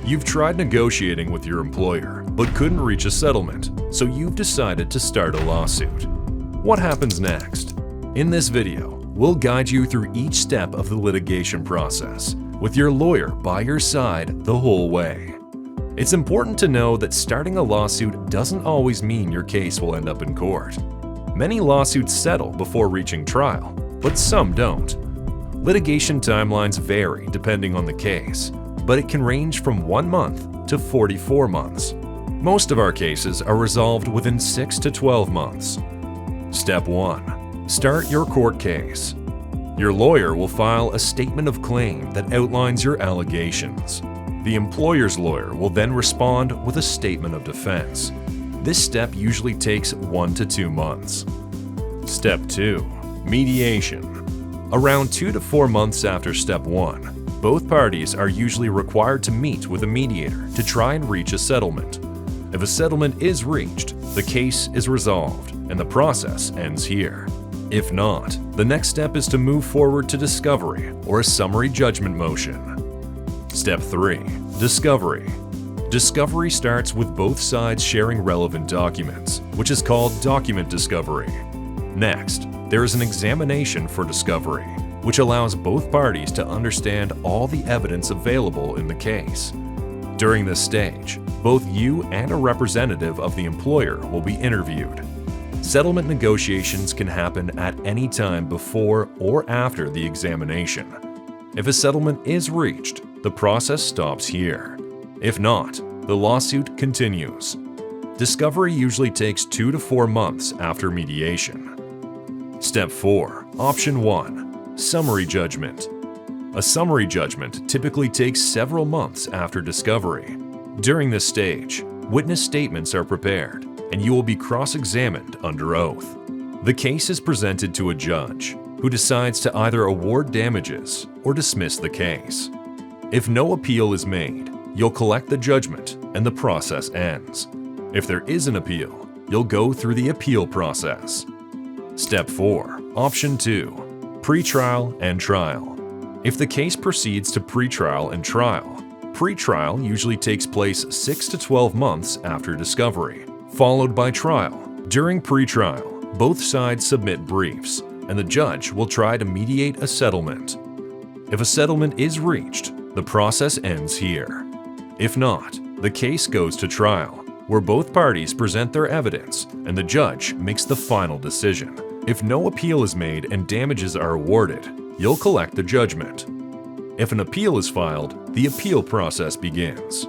You've tried negotiating with your employer, but couldn't reach a settlement, so you've decided to start a lawsuit. What happens next? In this video, we'll guide you through each step of the litigation process, with your lawyer by your side the whole way. It's important to know that starting a lawsuit doesn't always mean your case will end up in court. Many lawsuits settle before reaching trial, but some don't. Litigation timelines vary depending on the case, but it can range from 1 month to 44 months. Most of our cases are resolved within 6 to 12 months. Step 1. Start your court case. Your lawyer will file a statement of claim that outlines your allegations. The employer's lawyer will then respond with a statement of defense. This step usually takes 1 to 2 months. Step 2. Mediation. Around 2 to 4 months after Step 1, both parties are usually required to meet with a mediator to try and reach a settlement. If a settlement is reached, the case is resolved and the process ends here. If not, the next step is to move forward to discovery or a summary judgment motion. Step 3. Discovery. Discovery starts with both sides sharing relevant documents, which is called document discovery. Next, there is an examination for discovery, which allows both parties to understand all the evidence available in the case. During this stage, both you and a representative of the employer will be interviewed. Settlement negotiations can happen at any time before or after the examination. If a settlement is reached, the process stops here. If not, the lawsuit continues. Discovery usually takes 2 to 4 months after mediation. Step 4. Option 1. Summary judgment. A summary judgment typically takes several months after discovery. During this stage, witness statements are prepared, and you will be cross-examined under oath. The case is presented to a judge, who decides to either award damages or dismiss the case. If no appeal is made, you'll collect the judgment and the process ends. If there is an appeal, you'll go through the appeal process. Step 4. Option 2. Pretrial and trial. If the case proceeds to pretrial and trial, pretrial usually takes place 6 to 12 months after discovery, followed by trial. During pretrial, both sides submit briefs, and the judge will try to mediate a settlement. If a settlement is reached, the process ends here. If not, the case goes to trial, where both parties present their evidence and the judge makes the final decision. If no appeal is made and damages are awarded, you'll collect the judgment. If an appeal is filed, the appeal process begins.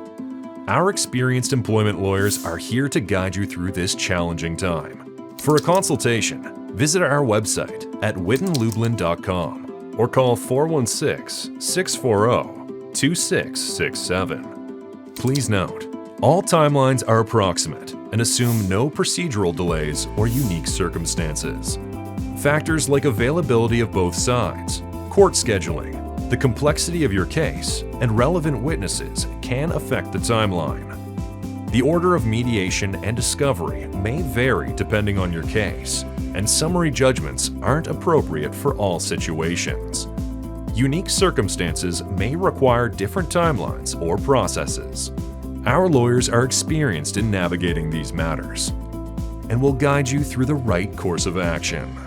Our experienced employment lawyers are here to guide you through this challenging time. For a consultation, visit our website at wittenlublin.com or call 416-640-2667. Please note, all timelines are approximate and assume no procedural delays or unique circumstances. Factors like availability of both sides, court scheduling, the complexity of your case, and relevant witnesses can affect the timeline. The order of mediation and discovery may vary depending on your case, and summary judgments aren't appropriate for all situations. Unique circumstances may require different timelines or processes. Our lawyers are experienced in navigating these matters and will guide you through the right course of action.